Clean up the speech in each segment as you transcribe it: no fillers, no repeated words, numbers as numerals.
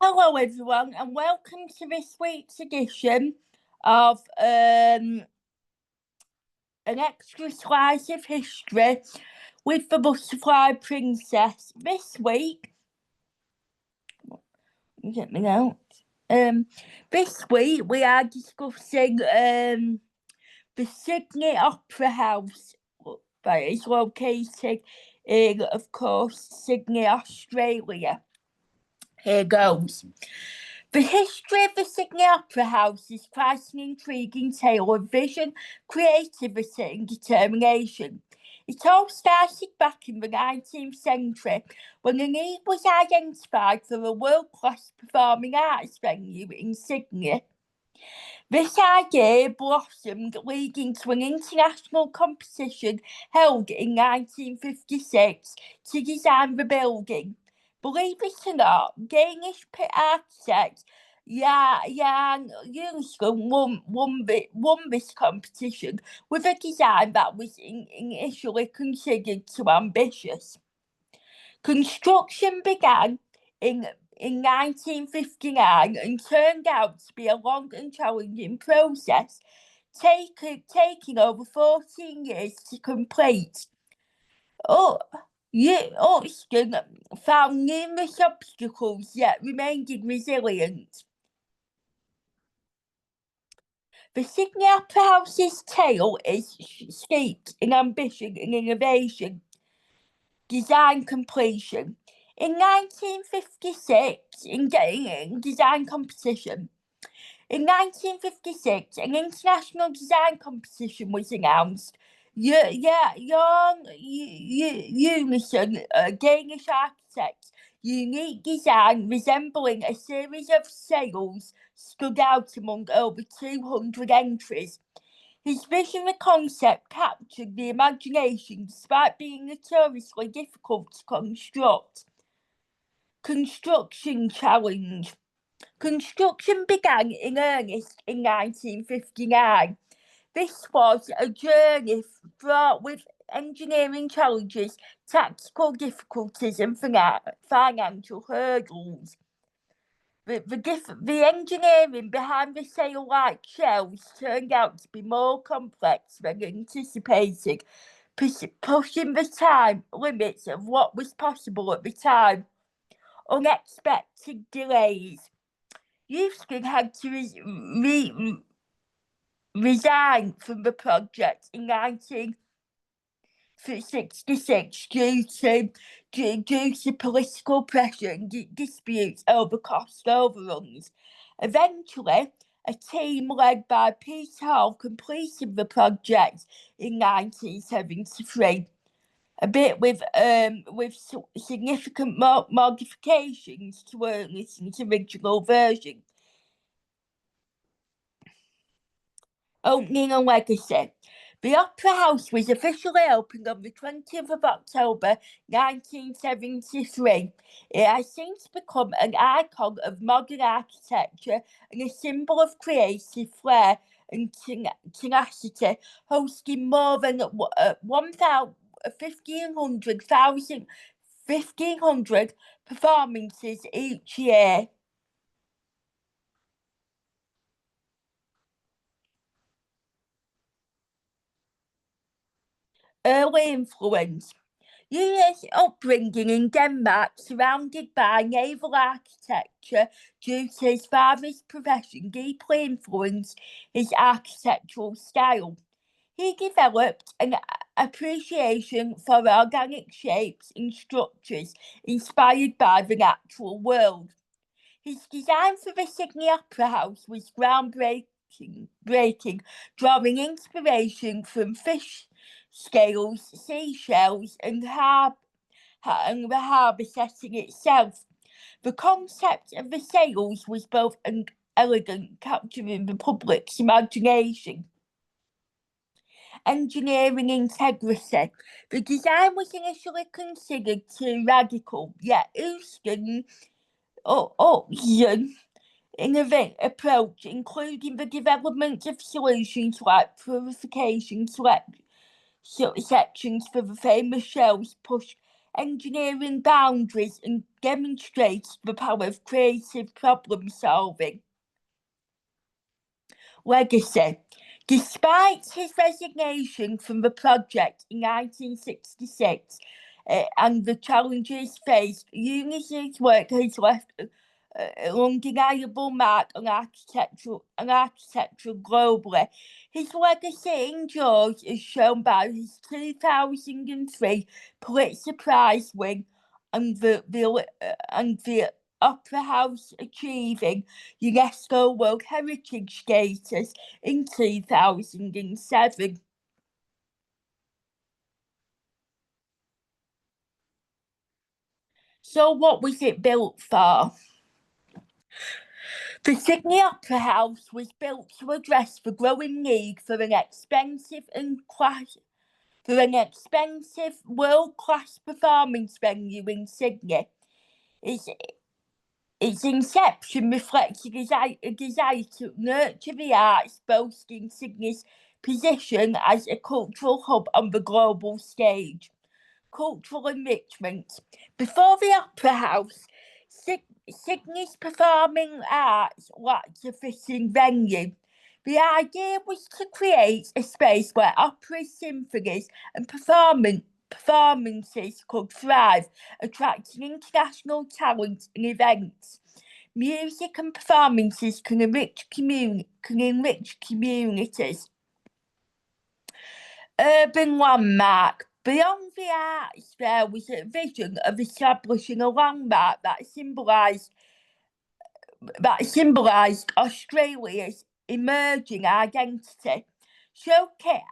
Hello everyone and welcome to this week's edition of an extra slice of history with the Butterfly Princess. This week, get me out. This week we are discussing the Sydney Opera House that is located in, of course, Sydney, Australia. Here goes. The history of the Sydney Opera House is quite an intriguing tale of vision, creativity and determination. It all started back in the 19th century when a need was identified for a world-class performing arts venue in Sydney. This idea blossomed, leading to an international competition held in 1956 to design the building. Believe it or not, Danish architect Jørn Utzon won this competition with a design that was initially considered too ambitious. Construction began in 1959 and turned out to be a long and challenging process, taking over 14 years to complete. Utzon found numerous obstacles yet remained resilient. The Sydney Opera House's tale is steeped in ambition and innovation. Design completion. In 1956, in design competition. In 1956, an international design competition was announced. Jørn Utzon, a Danish architect, unique design resembling a series of sails stood out among over 200 entries. His visionary concept captured the imagination despite being notoriously difficult to construct. Construction challenge. Construction began in earnest in 1959. This was a journey fraught with engineering challenges, tactical difficulties and financial hurdles. The engineering behind the sail-like shells turned out to be more complex than anticipated, pushing the time limits of what was possible at the time. Unexpected delays. Utzon had to resign from the project in 1966 due to political pressure and disputes over cost overruns. Eventually, a team led by Peter Hall completed the project in 1973. A bit with significant modifications to Utzon's original version. Opening and legacy. The Opera House was officially opened on the 20th of October 1973. It has since become an icon of modern architecture and a symbol of creative flair and tenacity, hosting more than 1,500 performances each year. Early influence. Utzon's upbringing in Denmark, surrounded by naval architecture due to his father's profession, deeply influenced his architectural style. He developed an appreciation for organic shapes and structures inspired by the natural world. His design for the Sydney Opera House was groundbreaking, drawing inspiration from fish scales, seashells, and the harbour setting itself. The concept of the sails was both elegant, capturing the public's imagination. Engineering integrity. The design was initially considered too radical, yet Utzon's innovative approach, including the development of solutions like purification sections for the famous shells, pushed engineering boundaries and demonstrates the power of creative problem solving. Legacy. Despite his resignation from the project in 1966 and the challenges faced, Utzon's work has left an undeniable mark on architecture globally. His legacy endures as shown by his 2003 Pulitzer Prize win and the Opera House achieving UNESCO World Heritage status in 2007. So what was it built for? The Sydney Opera House was built to address the growing need for an expensive world-class performance venue in Sydney. Its inception reflected a desire to nurture the arts, boasting Sydney's position as a cultural hub on the global stage. Cultural enrichment. Before the Opera House, Sydney's performing arts lacked a fitting venue. The idea was to create a space where operas, symphonies and performances could thrive, attracting international talent and events. Music and performances can enrich communities. Urban landmark. Beyond the arts, there was a vision of establishing a landmark that symbolised Australia's emerging identity, showcasing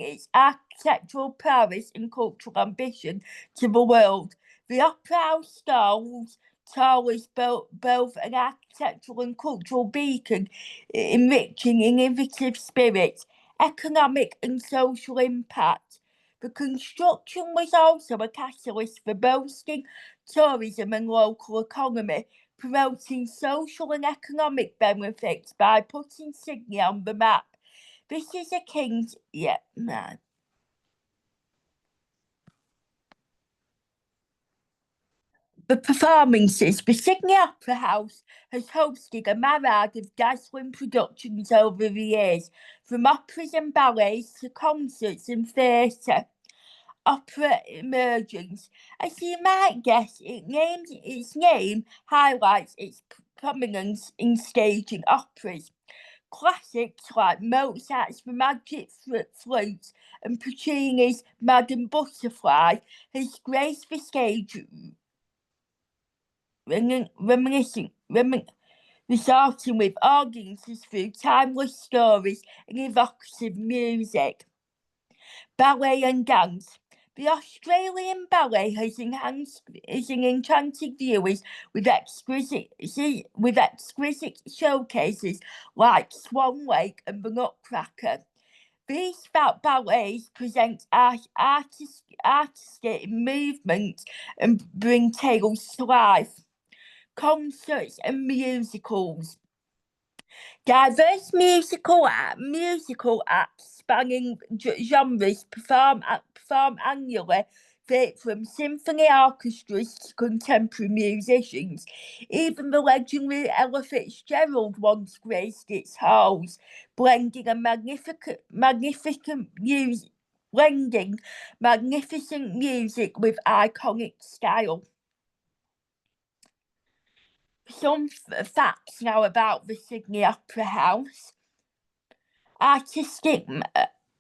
its architectural prowess and cultural ambition to the world. The Opera House stands tall as both an architectural and cultural beacon, enriching innovative spirit, economic and social impact. The construction was also a catalyst for boosting tourism and local economy, promoting social and economic benefits by putting Sydney on the map. This is akin to, The performances. The Sydney Opera House has hosted a myriad of dazzling productions over the years, from operas and ballets to concerts and theatre. Opera emergence. As you might guess, its name highlights its prominence in staging operas. Classics like Mozart's The Magic Flute and Puccini's Madame Butterfly has graced the stage, resorting with audiences through timeless stories and evocative music. Ballet and dance. The Australian ballet has enchanted viewers with exquisite showcases like Swan Lake and the Nutcracker. These ballets present artistic movement and bring tales to life. Concerts and musicals. Diverse musical acts spanning genres perform annually, from symphony orchestras to contemporary musicians. Even the legendary Ella Fitzgerald once graced its halls, blending magnificent music with iconic style. Some facts now about the Sydney Opera House.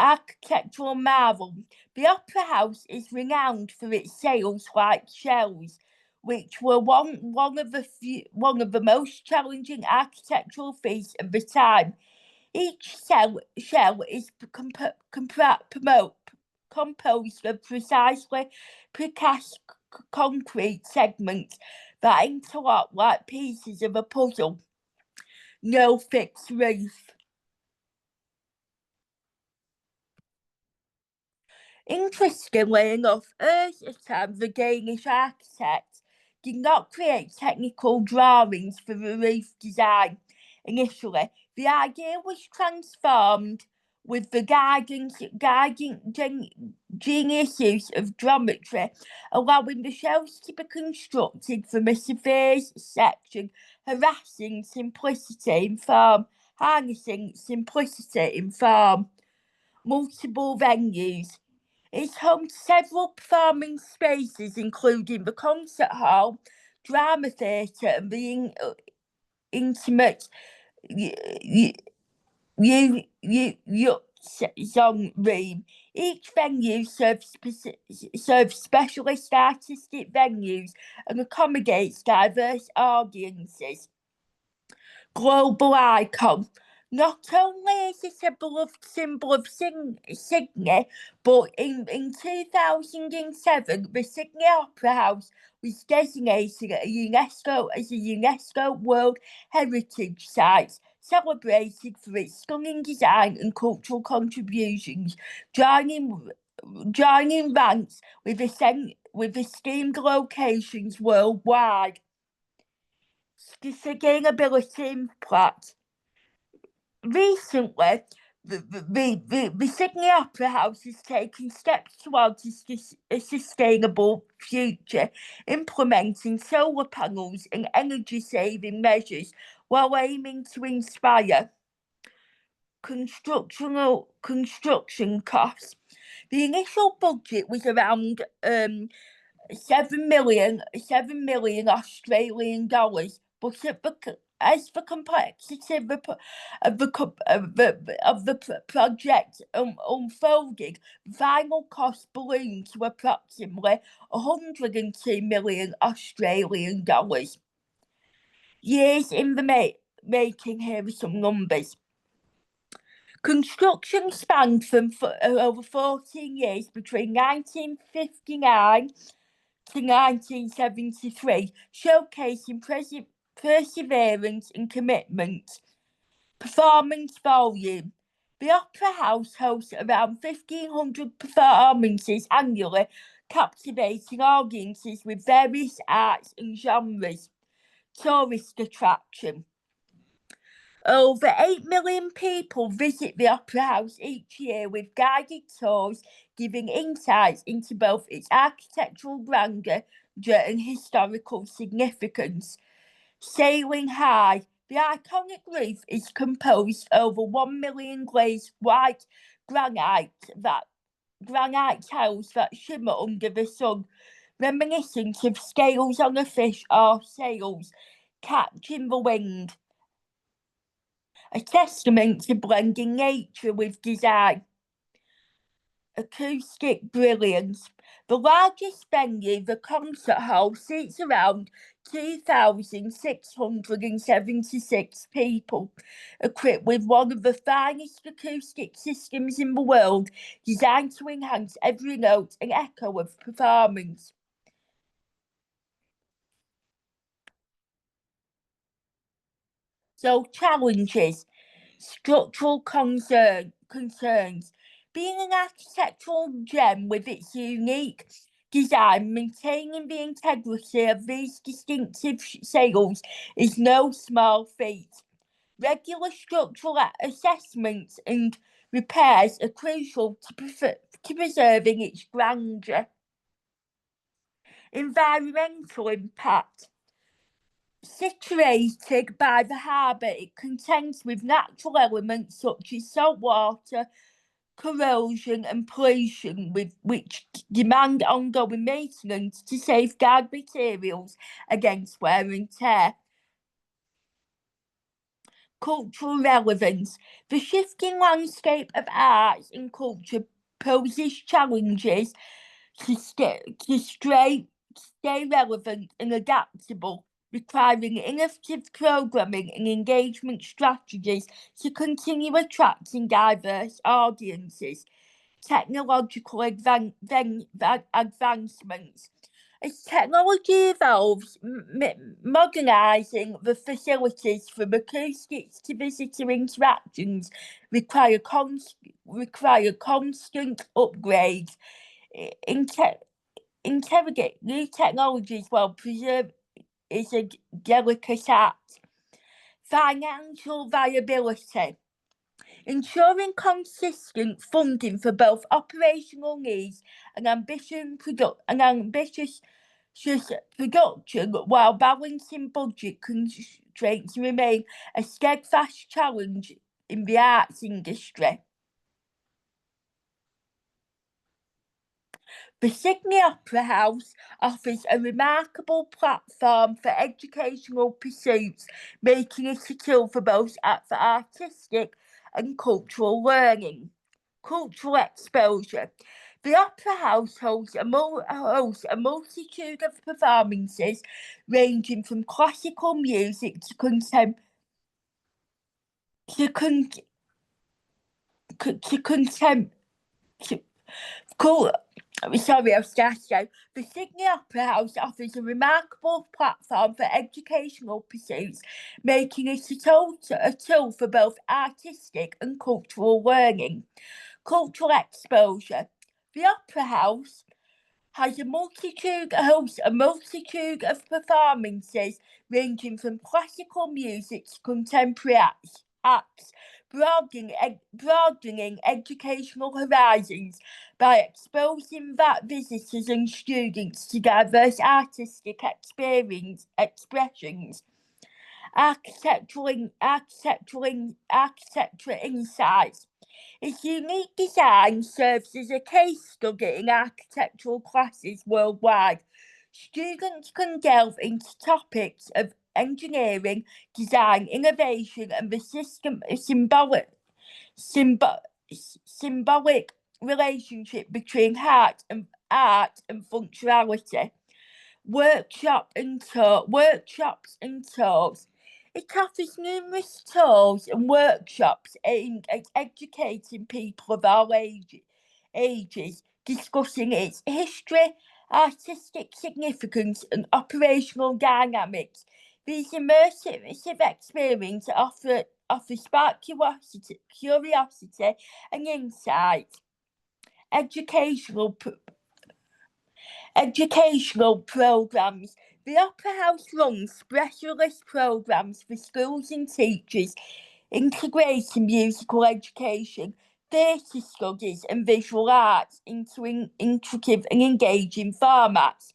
Architectural marvel. The Opera House is renowned for its sails-like shells, which were one of the most challenging architectural feats of the time. Each shell is composed of precisely precast concrete segments that interlock like pieces of a puzzle. No fixed roof. Interestingly enough, Utzon, the Danish architect, did not create technical drawings for the roof design initially. The idea was transformed with the guiding genius use of geometry, allowing the shelves to be constructed from a severe section, harnessing simplicity in form. Multiple venues. It's home to several performing spaces, including the concert hall, drama theatre, and the intimate Utzon room. Each venue serves specialist artistic venues and accommodates diverse audiences. Global icon. Not only is it a beloved symbol of Sydney, but in 2007, the Sydney Opera House was designated as a UNESCO World Heritage Site, celebrated for its stunning design and cultural contributions, joining ranks with esteemed locations worldwide. Sustainability impact. Recently, the Sydney Opera House has taken steps towards a sustainable future, implementing solar panels and energy-saving measures while aiming to inspire construction costs. The initial budget was around 7 million Australian dollars, but as the complexity of the project unfolded, final cost ballooned to approximately 102 million Australian dollars. Years in the making, here are some numbers. Construction spanned from over 14 years between 1959 to 1973, showcasing perseverance and commitment. Performance volume. The Opera House hosts around 1,500 performances annually, captivating audiences with various arts and genres. Tourist attraction. Over 8 million people visit the Opera House each year, with guided tours giving insights into both its architectural grandeur and historical significance. Sailing high. The iconic roof is composed over 1 million glazed white granite tiles that shimmer under the sun, reminiscent of scales on a fish or sails catching the wind. A testament to blending nature with design. Acoustic brilliance. The largest venue, the concert hall, seats around 2,676 people, equipped with one of the finest acoustic systems in the world, designed to enhance every note and echo of performance. So, challenges. Structural concerns. Being an architectural gem with its unique design, maintaining the integrity of these distinctive sails is no small feat. Regular structural assessments and repairs are crucial to preserving its grandeur. Environmental impact. Situated by the harbour, it contends with natural elements such as salt water, corrosion and pollution, which demand ongoing maintenance to safeguard materials against wear and tear. Cultural relevance. The shifting landscape of arts and culture poses challenges to stay relevant and adaptable, requiring innovative programming and engagement strategies to continue attracting diverse audiences. Technological advancements. As technology evolves, modernising the facilities from acoustics to visitor interactions require constant upgrades. Interrogate new technologies while preserve is a delicate act. Financial viability. ensuring consistent funding for both operational needs and ambitious production while balancing budget constraints remain a steadfast challenge in the arts industry. The Sydney Opera House offers a remarkable platform for educational pursuits, making it a tool for both for artistic and cultural learning. Cultural exposure. The Opera House hosts a multitude of performances ranging from classical music to The Sydney Opera House offers a remarkable platform for educational pursuits, making it a tool for both artistic and cultural learning. Cultural exposure. The Opera House hosts a multitude of performances ranging from classical music to contemporary acts, broadening educational horizons by exposing visitors and students to diverse artistic expressions. Architectural insights. Its unique design serves as a case study in architectural classes worldwide. Students can delve into topics of engineering, design, innovation, and the symbolic relationship between art and functionality. Workshops and tours. It offers numerous tours and workshops aimed at educating people of all ages, discussing its history, artistic significance, and operational dynamics. These immersive experiences offer spark curiosity and insight. Educational programmes. The Opera House runs specialist programmes for schools and teachers, integrating musical education, theatre studies and visual arts into intricate and engaging formats.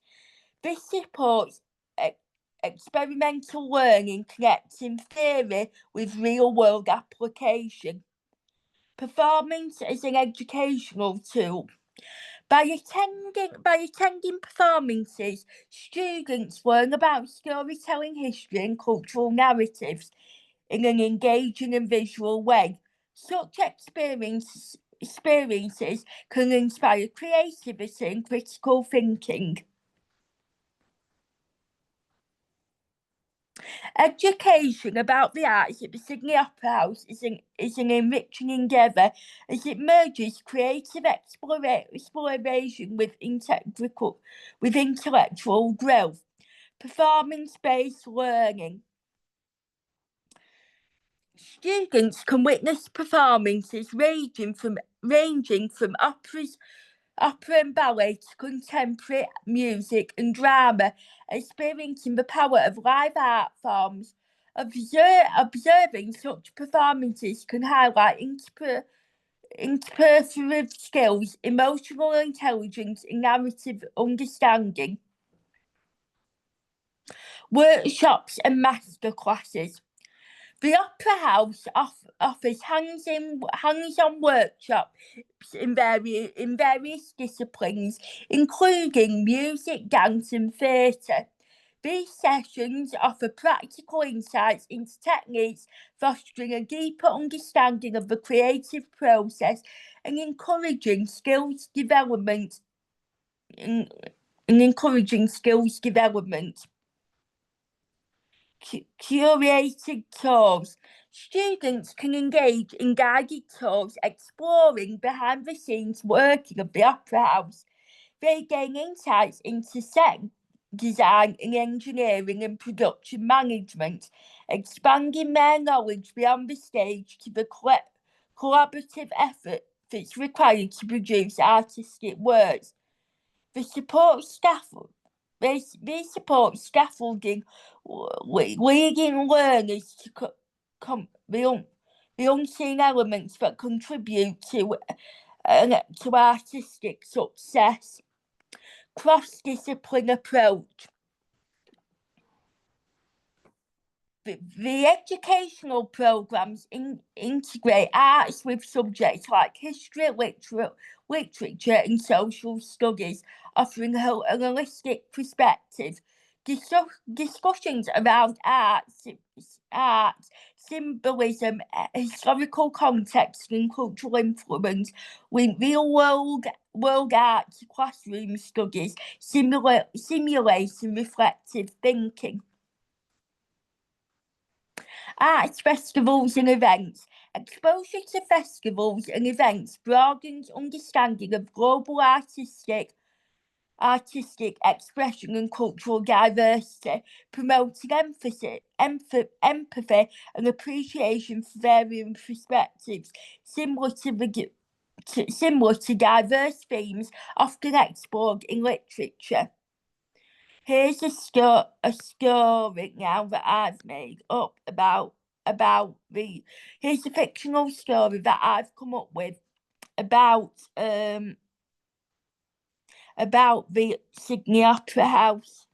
This supports experimental learning, connecting theory with real-world application. Performance as an educational tool. By attending performances, students learn about storytelling, history, and cultural narratives in an engaging and visual way. Such experiences can inspire creativity and critical thinking. Education about the arts at the Sydney Opera House is an enriching endeavour as it merges creative exploration with intellectual growth. Performance-based learning. Students can witness performances ranging from opera and ballet to contemporary music and drama, experiencing the power of live art forms. Observing such performances can highlight interpretive skills, emotional intelligence, and narrative understanding. Workshops and masterclasses. The Opera House offers hands-on workshops in various disciplines, including music, dance, and theatre. These sessions offer practical insights into techniques, fostering a deeper understanding of the creative process and encouraging skills development. Curated tours. Students can engage in guided tours exploring behind-the-scenes working of the Opera House. They gain insights into set design and engineering and production management, expanding their knowledge beyond the stage to the collaborative effort that's required to produce artistic works. They support scaffolding, leading learners to the unseen elements that contribute to artistic success. Cross-discipline approach. The educational programmes integrate arts with subjects like history, literature and social studies, offering a holistic perspective. Discussions around art, symbolism, historical context and cultural influence with real-world art classroom studies simulating reflective thinking. Arts festivals and events. Exposure to festivals and events broadens understanding of global artistic expression and cultural diversity, promoting empathy and appreciation for varying perspectives, similar to diverse themes often explored in literature. Here's a story now that I've made up about here's a fictional story that I've come up with about the Sydney Opera House.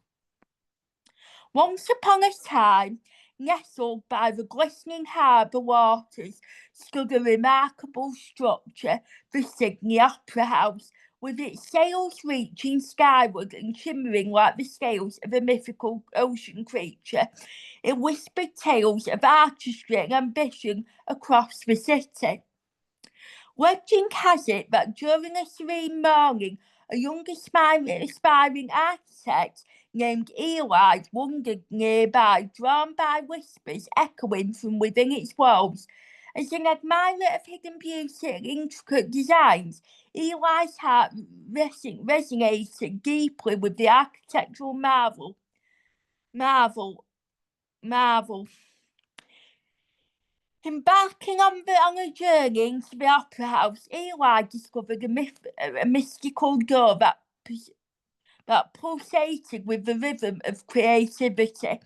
Once upon a time, nestled by the glistening harbour waters, stood a remarkable structure, the Sydney Opera House, with its sails reaching skyward and shimmering like the scales of a mythical ocean creature. It whispered tales of artistry and ambition across the city. Legend has it that during a serene morning, a young aspiring architect named Eli wandered nearby, drawn by whispers echoing from within its walls. As an admirer of hidden beauty and intricate designs, Eli's heart resonated deeply with the architectural marvel. Embarking on a journey into the opera house, Eli discovered a mystical door that pulsated with the rhythm of creativity.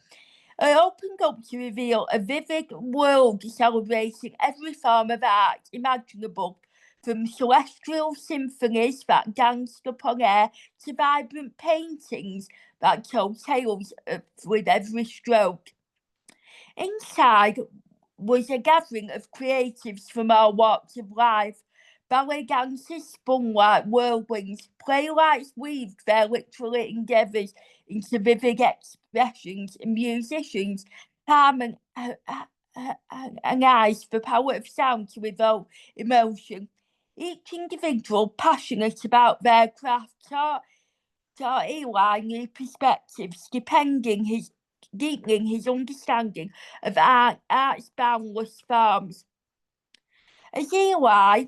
It opened up to reveal a vivid world celebrating every form of art imaginable, from celestial symphonies that danced upon air to vibrant paintings that told tales with every stroke. Inside was a gathering of creatives from all walks of life. Ballet dancers spun like whirlwinds, playwrights weaved their literal endeavours into vivid expressions, and musicians harmonised the power of sound to evoke emotion. Each individual passionate about their craft taught Eli new perspectives, deepening his understanding of art's boundless forms. As Eli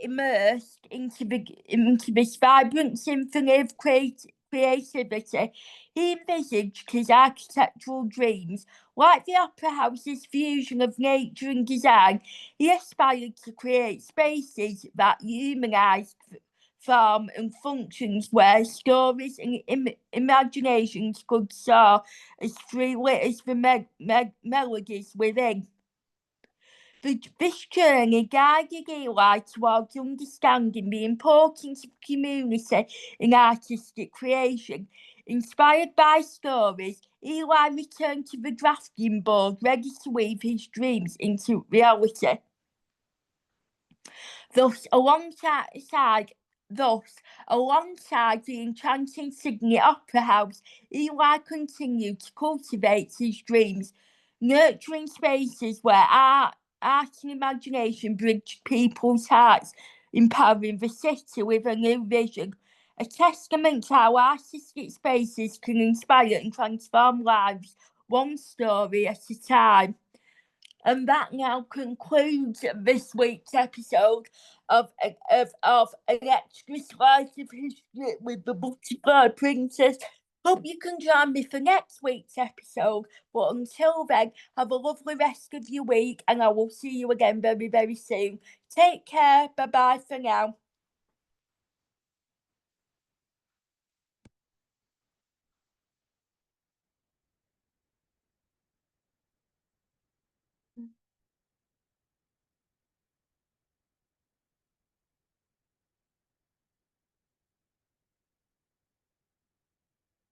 immersed into this vibrant symphony of creativity, he envisaged his architectural dreams. Like the Opera House's fusion of nature and design, he aspired to create spaces that humanised form and functions where stories and imaginations could soar as freely as the melodies within. This journey guided Eli towards understanding the importance of community in artistic creation. Inspired by stories, Eli returned to the drafting board, ready to weave his dreams into reality. Thus, alongside the enchanting Sydney Opera House, Eli continued to cultivate his dreams, nurturing spaces where art and imagination bridged people's hearts, empowering the city with a new vision. A testament to how artistic spaces can inspire and transform lives, one story at a time. And that now concludes this week's episode of An Extra Slice of History with the Butterfly Princess. Hope you can join me for next week's episode. But until then, have a lovely rest of your week, and I will see you again very, very soon. Take care. Bye-bye for now.